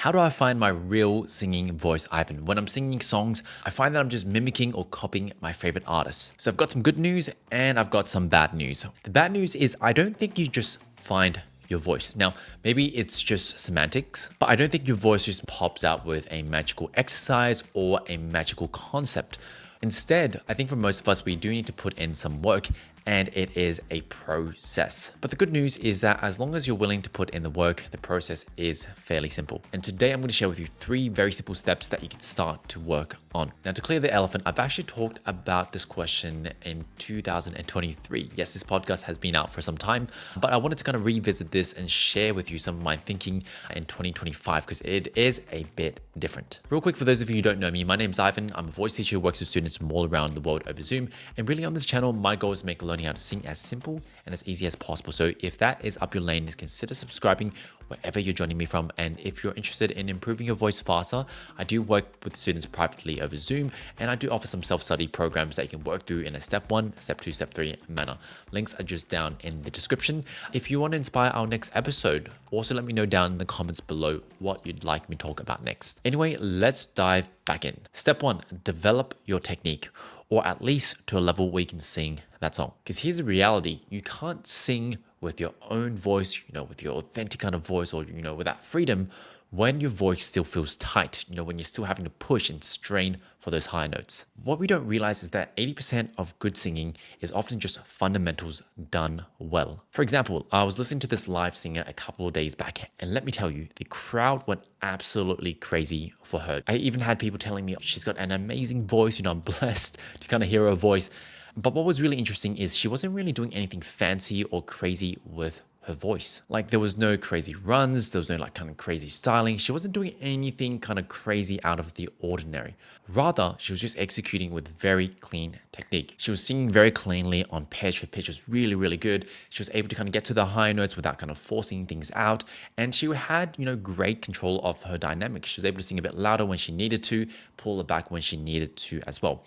How do I find my real singing voice, Ivan? When I'm singing songs, I find that I'm just mimicking or copying my favorite artists. So I've got some good news and I've got some bad news. The bad news is I don't think you just find your voice. Now, maybe it's just semantics, but I don't think your voice just pops out with a magical exercise or a magical concept. Instead, I think for most of us, we do need to put in some work and it is a process. But the good news is that as long as you're willing to put in the work, the process is fairly simple. And today I'm going to share with you 3 very simple steps that you can start to work on. Now, to clear the elephant, I've actually talked about this question in 2023. Yes, this podcast has been out for some time, but I wanted to kind of revisit this and share with you some of my thinking in 2025 because it is a bit different. Real quick, for those of you who don't know me, my name's Ivan. I'm a voice teacher who works with students from all around the world over Zoom. And really on this channel, my goal is to make learning how to sing as simple and as easy as possible. So if that is up your lane, just consider subscribing wherever you're joining me from. And if you're interested in improving your voice faster, I do work with students privately over Zoom, and I do offer some self-study programs that you can work through in a step 1, step 2, step 3 manner. Links are just down in the description. If you want to inspire our next episode, also let me know down in the comments below what you'd like me to talk about next. Anyway, let's dive back in. Step 1, develop your technique, or at least to a level where you can sing that song. Because here's the reality, you can't sing with your own voice, with your authentic kind of voice, or, with that freedom when your voice still feels tight, when you're still having to push and strain for those higher notes. What we don't realize is that 80% of good singing is often just fundamentals done well. For example, I was listening to this live singer a couple of days back, and let me tell you, the crowd went absolutely crazy for her. I even had people telling me she's got an amazing voice, I'm blessed to kind of hear her voice. But what was really interesting is she wasn't really doing anything fancy or crazy with her voice. Like there was no crazy runs, there was no kind of crazy styling. She wasn't doing anything kind of crazy out of the ordinary. Rather, she was just executing with very clean technique. She was singing very cleanly on pitch. Her pitch was really, really good. She was able to kind of get to the high notes without kind of forcing things out. And she had, great control of her dynamics. She was able to sing a bit louder when she needed to, pull it back when she needed to as well.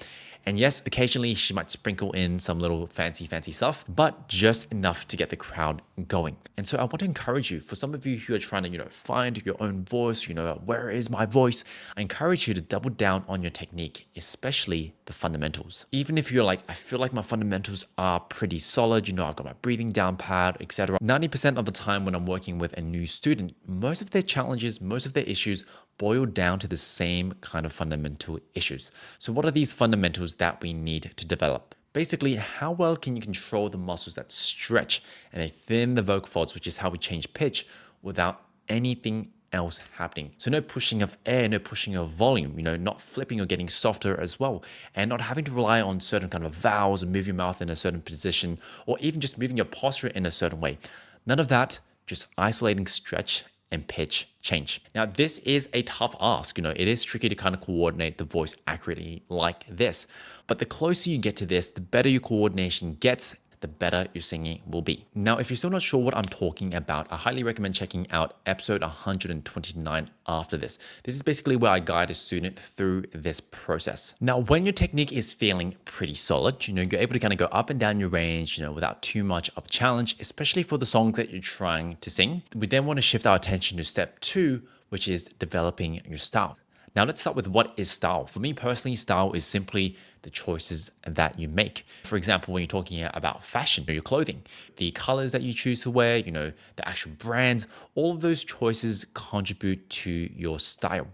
And yes, occasionally she might sprinkle in some little fancy stuff, but just enough to get the crowd going. And so I want to encourage you, for some of you who are trying to, find your own voice, where is my voice? I encourage you to double down on your technique, especially the fundamentals. Even if you're like, I feel like my fundamentals are pretty solid, I've got my breathing down pat, etc. 90% of the time when I'm working with a new student, most of their challenges, most of their issues boil down to the same kind of fundamental issues. So what are these fundamentals that we need to develop? Basically, how well can you control the muscles that stretch and they thin the vocal folds, which is how we change pitch, without anything else happening. So no pushing of air, no pushing of volume, not flipping or getting softer as well, and not having to rely on certain kind of vowels and move your mouth in a certain position, or even just moving your posture in a certain way. None of that, just isolating stretch and pitch change. Now, this is a tough ask. It is tricky to kind of coordinate the voice accurately like this. But the closer you get to this, the better your coordination gets, the better your singing will be. Now, if you're still not sure what I'm talking about, I highly recommend checking out episode 129 after this. This is basically where I guide a student through this process. Now, when your technique is feeling pretty solid, you're able to kind of go up and down your range, without too much of a challenge, especially for the songs that you're trying to sing. We then want to shift our attention to step 2, which is developing your style. Now let's start with what is style. For me personally, style is simply the choices that you make. For example, when you're talking about fashion or your clothing, the colors that you choose to wear, the actual brands, all of those choices contribute to your style.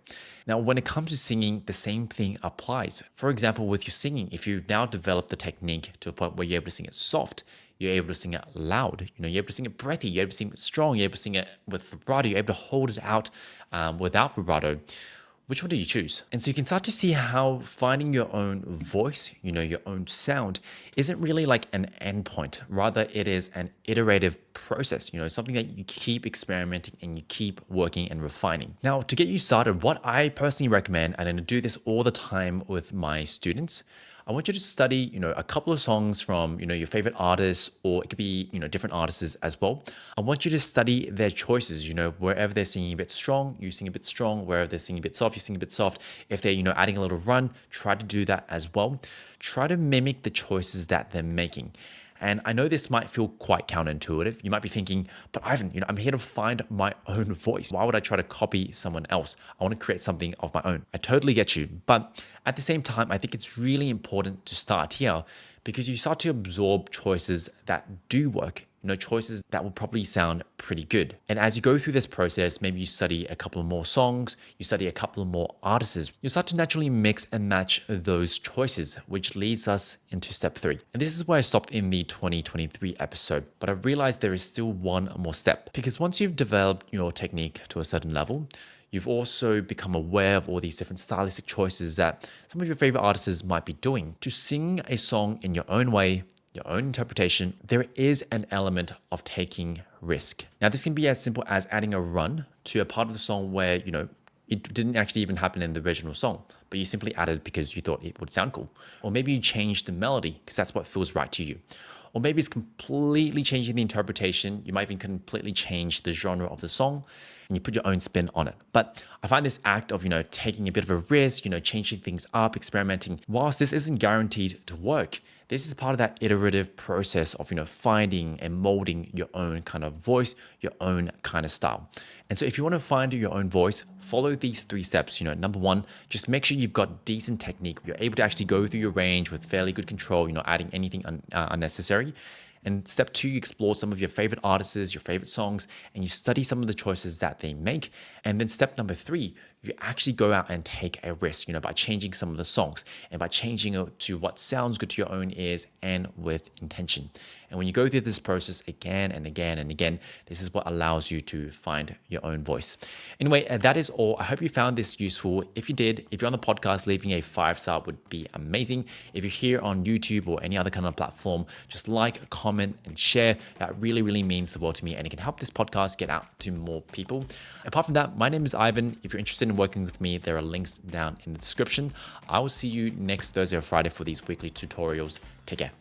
Now, when it comes to singing, the same thing applies. For example, with your singing, if you've now developed the technique to a point where you're able to sing it soft, you're able to sing it loud, you're able to sing it breathy, you're able to sing it strong, you're able to sing it with vibrato, you're able to hold it out without vibrato. Which one do you choose? And so you can start to see how finding your own voice, your own sound, isn't really like an endpoint. Rather, it is an iterative process, something that you keep experimenting and you keep working and refining. Now, to get you started, what I personally recommend, and I do this all the time with my students, I want you to study, a couple of songs from, your favorite artists, or it could be, different artists as well. I want you to study their choices, wherever they're singing a bit strong, you sing a bit strong. Wherever they're singing a bit soft, you sing a bit soft. If they're, adding a little run, try to do that as well. Try to mimic the choices that they're making. And I know this might feel quite counterintuitive. You might be thinking, but Ivan, I'm here to find my own voice. Why would I try to copy someone else? I want to create something of my own. I totally get you. But at the same time, I think it's really important to start here because you start to absorb choices that do work, choices that will probably sound pretty good. And as you go through this process, maybe you study a couple of more songs, you study a couple of more artists, you start to naturally mix and match those choices, which leads us into step 3. And this is where I stopped in the 2023 episode, but I realized there is still one more step, because once you've developed your technique to a certain level, you've also become aware of all these different stylistic choices that some of your favorite artists might be doing. To sing a song in your own way, your own interpretation, there is an element of taking risk. Now, this can be as simple as adding a run to a part of the song where, it didn't actually even happen in the original song, but you simply added it because you thought it would sound cool. Or maybe you changed the melody because that's what feels right to you. Or maybe it's completely changing the interpretation. You might even completely change the genre of the song and you put your own spin on it. But I find this act of, taking a bit of a risk, changing things up, experimenting, whilst this isn't guaranteed to work, this is part of that iterative process of, finding and molding your own kind of voice, your own kind of style. And so if you want to find your own voice, follow these 3 steps. Number 1, just make sure you've got decent technique. You're able to actually go through your range with fairly good control, you're not adding anything unnecessary. And step 2, you explore some of your favorite artists, your favorite songs, and you study some of the choices that they make. And then step number 3, you actually go out and take a risk, by changing some of the songs and by changing it to what sounds good to your own ears and with intention. And when you go through this process again and again and again, this is what allows you to find your own voice. Anyway, that is all. I hope you found this useful. If you did, if you're on the podcast, leaving a 5-star would be amazing. If you're here on YouTube or any other kind of platform, just like, comment, and share. That really, really means the world to me, and it can help this podcast get out to more people. Apart from that, my name is Ivan. If you're interested in working with me, there are links down in the description. I will see you next Thursday or Friday for these weekly tutorials. Take care.